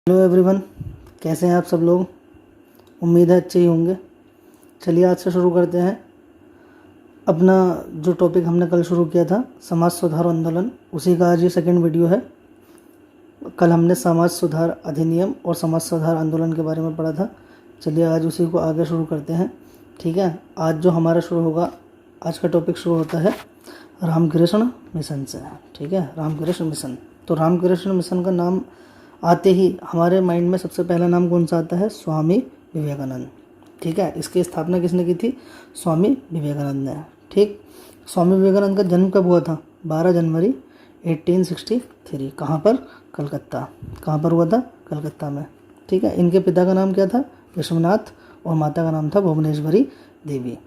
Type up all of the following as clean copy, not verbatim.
Hello everyone, कैसे हैं आप सब लोग। उम्मीद है अच्छे ही होंगे। चलिए आज से शुरू करते हैं अपना जो टॉपिक हमने कल शुरू किया था, समाज सुधार आंदोलन। उसी का आज ये सेकंड वीडियो है। कल हमने समाज सुधार अधिनियम और समाज सुधार आंदोलन के बारे में पढ़ा था। चलिए आज उसी को आगे शुरू करते हैं। ठीक है, आज जो हमारा शुरू होगा, आज का टॉपिक शुरू होता है रामकृष्ण मिशन से। ठीक है, रामकृष्ण मिशन। तो रामकृष्ण मिशन का नाम आते ही हमारे माइंड में सबसे पहला नाम कौन सा आता है? स्वामी विवेकानंद। ठीक है, इसकी स्थापना किसने की थी? स्वामी विवेकानंद ने। ठीक, स्वामी विवेकानंद का जन्म कब हुआ था? 12 जनवरी 1863। कहाँ पर? कलकत्ता। कहाँ पर हुआ था? कलकत्ता में। ठीक है, इनके पिता का नाम क्या था? विश्वनाथ, और माता का नाम था भुवनेश्वरी देवी।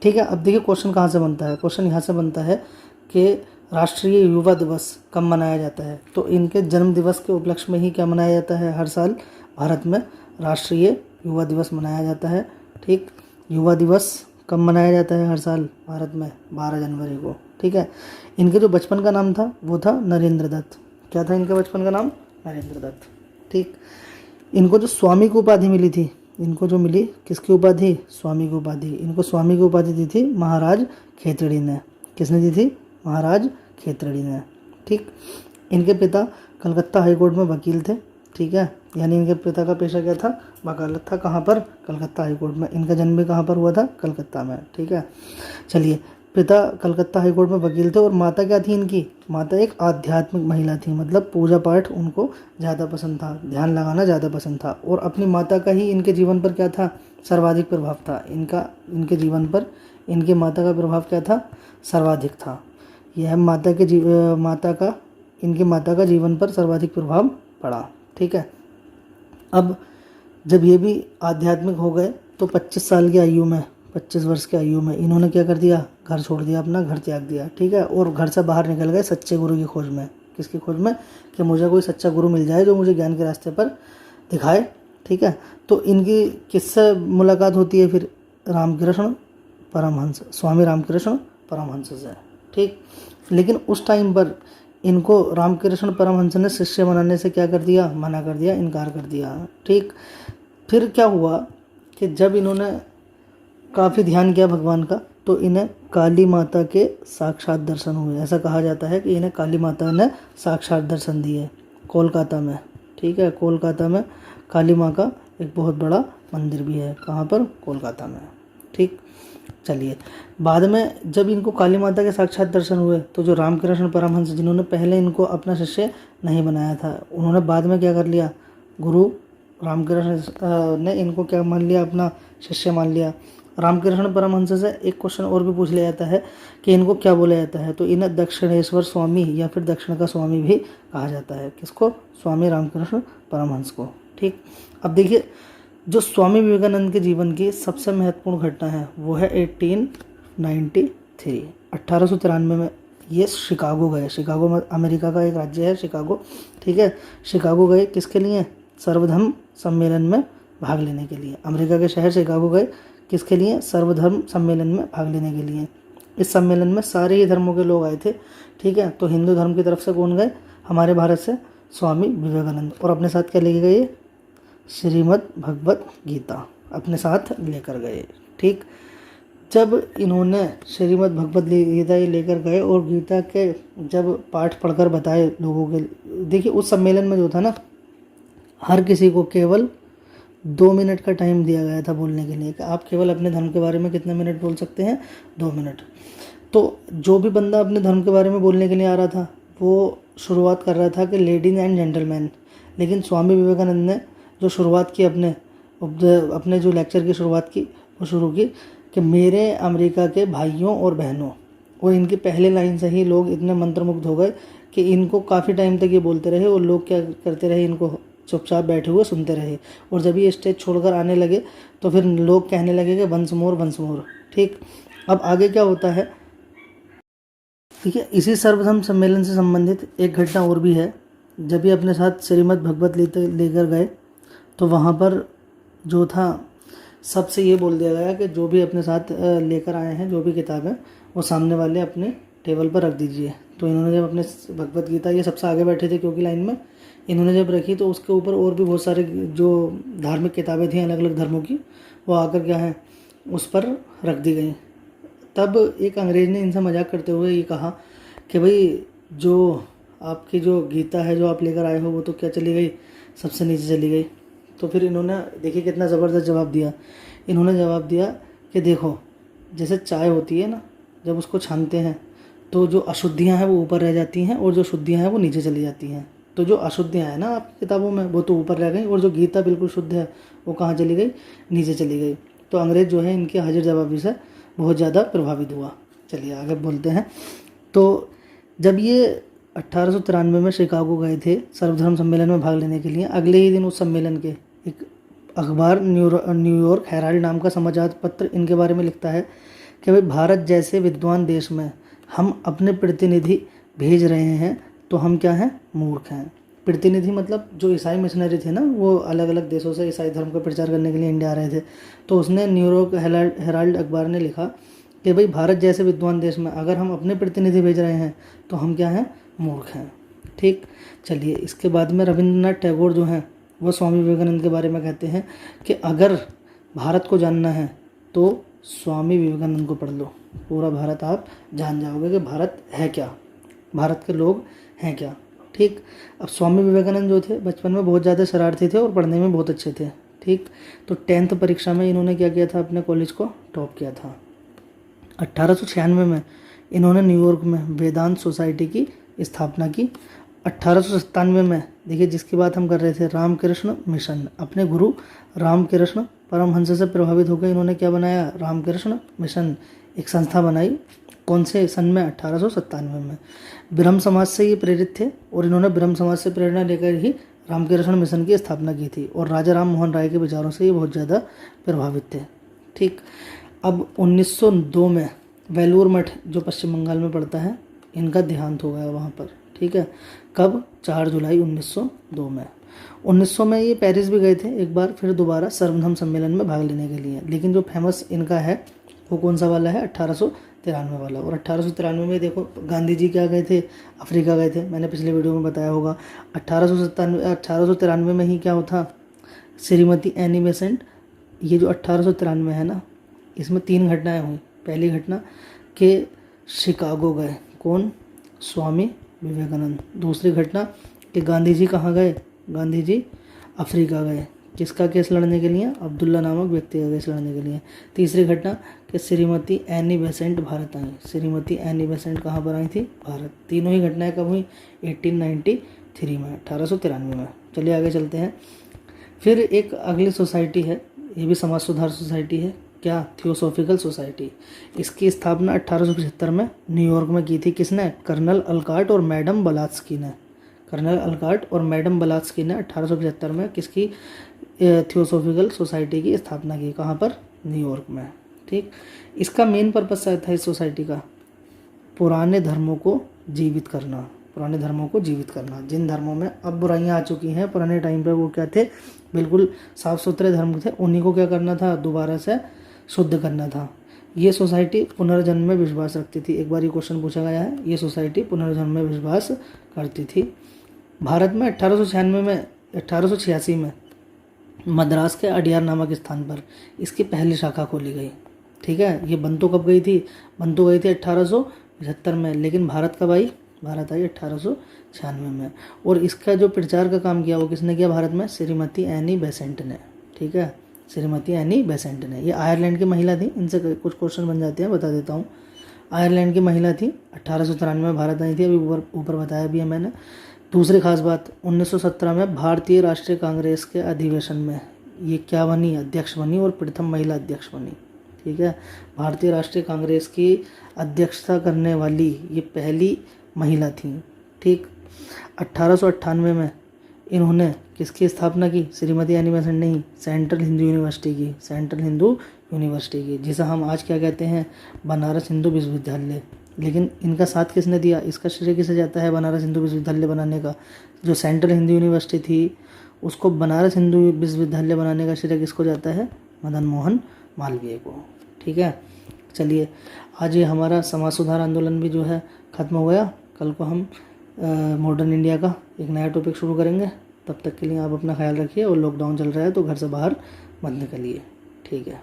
ठीक है, अब देखिए क्वेश्चन कहाँ से बनता है। क्वेश्चन यहाँ से बनता है कि राष्ट्रीय युवा दिवस कब मनाया जाता है? तो इनके जन्म दिवस के उपलक्ष्य में ही क्या मनाया जाता है? हर साल भारत में राष्ट्रीय युवा दिवस मनाया जाता है। ठीक, युवा दिवस कब मनाया जाता है हर साल भारत में? 12 जनवरी को। ठीक है, इनके जो बचपन का नाम था वो था नरेंद्र दत्त। क्या था इनके बचपन का नाम? नरेंद्र दत्त। ठीक, इनको जो स्वामी की उपाधि मिली थी, इनको जो मिली किसकी उपाधि? स्वामी की उपाधि। इनको स्वामी की उपाधि दी थी महाराज खेतड़ी ने। किसने दी थी? महाराज खेतड़ी ने। ठीक, इनके पिता कलकत्ता हाई कोर्ट में वकील थे। ठीक है, यानी इनके पिता का पेशा क्या था? वकालत था। कहाँ पर? कलकत्ता हाई कोर्ट में। इनका जन्म भी कहाँ पर हुआ था? कलकत्ता में। ठीक है, चलिए, पिता कलकत्ता हाई कोर्ट में वकील थे और माता क्या थी इनकी? माता एक आध्यात्मिक महिला थी, मतलब पूजा पाठ उनको ज़्यादा पसंद था, ध्यान लगाना ज़्यादा पसंद था। और अपनी माता का ही इनके जीवन पर क्या था? सर्वाधिक प्रभाव था। इनके जीवन पर इनके माता का प्रभाव क्या था? सर्वाधिक था। यह इनकी माता का जीवन पर सर्वाधिक प्रभाव पड़ा। ठीक है, अब जब ये भी आध्यात्मिक हो गए तो 25 साल की आयु में, 25 वर्ष की आयु में इन्होंने क्या कर दिया? घर छोड़ दिया, अपना घर त्याग दिया। ठीक है, और घर से बाहर निकल गए सच्चे गुरु की खोज में। किसकी खोज में? कि मुझे कोई सच्चा गुरु मिल जाए जो मुझे ज्ञान के रास्ते पर दिखाए। ठीक है, तो इनकी किससे मुलाकात होती है फिर? रामकृष्ण परमहंस, स्वामी रामकृष्ण परमहंस से। ठीक, लेकिन उस टाइम पर इनको रामकृष्ण परमहंस ने शिष्य बनाने से क्या कर दिया? मना कर दिया, इनकार कर दिया। ठीक, फिर क्या हुआ कि जब इन्होंने काफ़ी ध्यान किया भगवान का, तो इन्हें काली माता के साक्षात दर्शन हुए। ऐसा कहा जाता है कि इन्हें काली माता ने साक्षात दर्शन दिए कोलकाता में। ठीक है, कोलकाता में काली माँ का एक बहुत बड़ा मंदिर भी है। कहाँ पर? कोलकाता में। ठीक, चलिए, बाद में जब इनको काली माता के साक्षात दर्शन हुए तो जो रामकृष्ण परमहंस, जिन्होंने पहले इनको अपना शिष्य नहीं बनाया था, उन्होंने बाद में क्या कर लिया? गुरु रामकृष्ण ने इनको क्या मान लिया? अपना शिष्य मान लिया। रामकृष्ण परमहंस से एक क्वेश्चन और भी पूछ लिया जाता है कि इनको क्या बोला जाता है? तो इन्हें दक्षिणेश्वर स्वामी या फिर दक्षिण का स्वामी भी कहा जाता है। किसको? स्वामी रामकृष्ण परमहंस को। ठीक, अब देखिए, जो स्वामी विवेकानंद के जीवन की सबसे महत्वपूर्ण घटना है वो है 1893, 1893 में ये शिकागो गए। शिकागो में अमेरिका का एक राज्य है शिकागो। ठीक है, शिकागो गए किसके लिए? सर्वधर्म सम्मेलन में भाग लेने के लिए। अमेरिका के शहर शिकागो गए किसके लिए? सर्वधर्म सम्मेलन में भाग लेने के लिए। इस सम्मेलन में सारे ही धर्मों के लोग आए थे। ठीक है, तो हिंदू धर्म की तरफ से कौन गए? हमारे भारत से स्वामी विवेकानंद। और अपने साथ क्या लेके गए? श्रीमद् भगवत गीता अपने साथ लेकर गए। ठीक, जब इन्होंने श्रीमद् भगवत गीता लेकर गए और गीता के जब पाठ पढ़कर बताए लोगों के, देखिए उस सम्मेलन में जो था ना, हर किसी को केवल 2 मिनट का टाइम दिया गया था बोलने के लिए कि आप केवल अपने धर्म के बारे में कितने मिनट बोल सकते हैं? 2 मिनट। तो जो भी बंदा अपने धर्म के बारे में बोलने के लिए आ रहा था वो शुरुआत कर रहा था कि लेडीज एंड जेंटलमैन। लेकिन स्वामी विवेकानंद ने जो शुरुआत की अपने जो लेक्चर की शुरुआत की, वो शुरू की कि मेरे अमेरिका के भाइयों और बहनों। और इनकी पहले लाइन से ही लोग इतने मंत्रमुग्ध हो गए कि इनको काफ़ी टाइम तक ये बोलते रहे और लोग क्या करते रहे? इनको चुपचाप बैठे हुए सुनते रहे। और जब ये स्टेज छोड़कर आने लगे तो फिर लोग कहने लगे कि वंस मोर वंस मोर। ठीक, अब आगे क्या होता है? ठीक है, इसी सर्वधर्म सम्मेलन से संबंधित एक घटना और भी है। जब ये अपने साथ श्रीमद् भगवत लेकर गए तो वहाँ पर जो था, सबसे ये बोल दिया गया कि जो भी अपने साथ लेकर आए हैं, जो भी किताब है, वो सामने वाले अपने टेबल पर रख दीजिए। तो इन्होंने जब अपने भगवत गीता, ये सबसे आगे बैठे थे क्योंकि लाइन में, इन्होंने जब रखी तो उसके ऊपर और भी बहुत सारे जो धार्मिक किताबें थी अलग अलग धर्मों की, वो आकर क्या है उस पर रख दी गई। तब एक अंग्रेज ने इनसे मजाक करते हुए ये कहा कि भाई जो आपकी जो गीता है जो आप लेकर आए हो वो तो क्या चली गई, सबसे नीचे चली गई। तो फिर इन्होंने देखिए कितना ज़बरदस्त जवाब दिया। इन्होंने जवाब दिया कि देखो जैसे चाय होती है ना, जब उसको छानते हैं तो जो अशुद्धियाँ हैं वो ऊपर रह जाती हैं और जो शुद्धियाँ हैं वो नीचे चली जाती हैं। तो जो अशुद्धियाँ हैं ना आपकी किताबों में वो तो ऊपर रह गई और जो गीता बिल्कुल शुद्ध है वो कहाँ चली गई, नीचे चली गई। तो अंग्रेज़ जो है इनके हाजिर जवाबी से बहुत ज़्यादा प्रभावित हुआ। चलिए आगे बोलते हैं। तो जब ये 1893 में शिकागो गए थे सर्वधर्म सम्मेलन में भाग लेने के लिए, अगले ही दिन उस सम्मेलन के एक अखबार न्यूयॉर्क हेराल्ड नाम का समाचार पत्र इनके बारे में लिखता है कि भाई भारत जैसे विद्वान देश में हम अपने प्रतिनिधि भेज रहे हैं तो हम क्या हैं, मूर्ख हैं। प्रतिनिधि मतलब जो ईसाई मिशनरी थे ना, वो अलग अलग देशों से ईसाई धर्म का प्रचार करने के लिए इंडिया आ रहे थे। तो उसने न्यूयॉर्क हेराल्ड अखबार ने लिखा कि भाई भारत जैसे विद्वान देश में अगर हम अपने प्रतिनिधि भेज रहे हैं तो हम क्या हैं, मूर्ख हैं। ठीक, चलिए इसके बाद में रविंद्रनाथ टैगोर जो हैं वो स्वामी विवेकानंद के बारे में कहते हैं कि अगर भारत को जानना है तो स्वामी विवेकानंद को पढ़ लो, पूरा भारत आप जान जाओगे कि भारत है क्या, भारत के लोग हैं क्या। ठीक, अब स्वामी विवेकानंद जो थे बचपन में बहुत ज़्यादा शरारती थे और पढ़ने में बहुत अच्छे थे। ठीक, तो 10th परीक्षा में इन्होंने क्या किया था, अपने कॉलेज को टॉप किया था। 1896 में इन्होंने न्यूयॉर्क में वेदांत सोसाइटी की स्थापना की। 1897 में देखिए जिसकी बात हम कर रहे थे, रामकृष्ण मिशन, अपने गुरु रामकृष्ण परमहंस से प्रभावित होकर इन्होंने क्या बनाया, रामकृष्ण मिशन, एक संस्था बनाई। कौन से सन में, 1897 में। ब्रह्म समाज से ये प्रेरित थे और इन्होंने ब्रह्म समाज से प्रेरणा लेकर ही रामकृष्ण मिशन की स्थापना की थी और राजा राम मोहन राय के विचारों से ये बहुत ज़्यादा प्रभावित थे। ठीक, अब 1902 में वेलूर मठ जो पश्चिम बंगाल में पड़ता है, इनका देहांत हो गया वहाँ पर। ठीक है, कब, 4 जुलाई 1902 में। 1900 में ये पेरिस भी गए थे एक बार फिर दोबारा सर्वधर्म सम्मेलन में भाग लेने के लिए, लेकिन जो फेमस इनका है वो कौन सा वाला है, 1893 वाला। और 1893 में देखो गांधी जी क्या गए थे, अफ्रीका गए थे, मैंने पिछले वीडियो में बताया होगा। 1893 में ही क्या होता, श्रीमती एनी बेसेंट, ये जो 1893 है ना, इसमें 3 घटनाएं हुई। पहली घटना कि शिकागो गए कौन, स्वामी विवेकानंद। दूसरी घटना कि गांधी जी कहाँ गए, गांधी जी अफ्रीका गए, किसका केस लड़ने के लिए, अब्दुल्ला नामक व्यक्ति का केस लड़ने के लिए। तीसरी घटना कि श्रीमती एनी बेसेंट भारत आई। श्रीमती एनी बेसेंट कहाँ पर आई थी, भारत। तीनों ही घटनाएं कब हुई, 1893 में, 1893 में। चलिए आगे चलते हैं। फिर एक अगली सोसाइटी है, ये भी समाज सुधार सोसाइटी है, क्या, थियोसॉफिकल सोसाइटी। इसकी स्थापना 1875 में न्यूयॉर्क में की थी। किसने, कर्नल अलकाट और मैडम ब्लात्स्की ने। कर्नल अलकाट और मैडम ब्लात्स्की ने 1875 में किसकी, थियोसॉफिकल सोसाइटी की स्थापना की। कहाँ पर, न्यूयॉर्क में। ठीक, इसका मेन पर्पस था इस सोसाइटी का, पुराने धर्मों को जीवित करना, पुराने धर्मों को जीवित करना। जिन धर्मों में अब बुराइयां आ चुकी हैं, पुराने टाइम पे वो क्या थे, बिल्कुल साफ सुथरे धर्म थे, उन्हीं को क्या करना था, दोबारा से शुद्ध करना था। ये सोसाइटी पुनर्जन्म में विश्वास रखती थी। एक बार ये क्वेश्चन पूछा गया है, ये सोसाइटी पुनर्जन्म में विश्वास करती थी। भारत में 1886 में मद्रास के अडियार नामक स्थान पर इसकी पहली शाखा खोली गई। ठीक है, ये बन तो कब गई थी, बन तो गई थी 1875 में, लेकिन भारत कब आई, भारत आई 1896 में। और इसका जो प्रचार का काम किया वो किसने किया भारत में, श्रीमती एनी बेसेंट ने। ठीक है, श्रीमती एनी बेसेंट ने। ये आयरलैंड की महिला थी, इनसे कुछ क्वेश्चन बन जाते हैं, बता देता हूँ। आयरलैंड की महिला थी, 1893 में भारत आई थी, अभी ऊपर बताया भी है मैंने। दूसरी खास बात, 1917 में भारतीय राष्ट्रीय कांग्रेस के अधिवेशन में ये क्या बनी, अध्यक्ष बनी और प्रथम महिला अध्यक्ष बनी। ठीक है, भारतीय राष्ट्रीय कांग्रेस की अध्यक्षता करने वाली ये पहली महिला थी। ठीक, 1898 में इन्होंने किसकी स्थापना की, श्रीमती एनी बेसेंट नहीं, सेंट्रल हिंदू यूनिवर्सिटी की, सेंट्रल हिंदू यूनिवर्सिटी की, जिसे हम आज क्या कहते हैं, बनारस हिंदू विश्वविद्यालय। लेकिन इनका साथ किसने दिया, इसका श्रेय किसे जाता है बनारस हिंदू विश्वविद्यालय बनाने का। जो सेंट्रल हिंदू यूनिवर्सिटी थी उसको बनारस हिंदू विश्वविद्यालय बनाने का श्रेय किसको जाता है, मदन मोहन मालवीय को। ठीक है, चलिए आज ये हमारा समाज सुधार आंदोलन भी जो है ख़त्म हो गया। कल को हम मॉडर्न इंडिया का एक नया टॉपिक शुरू करेंगे। तब तक के लिए आप अपना ख्याल रखिए और लॉकडाउन चल रहा है तो घर से बाहर मत निकलिए। ठीक है।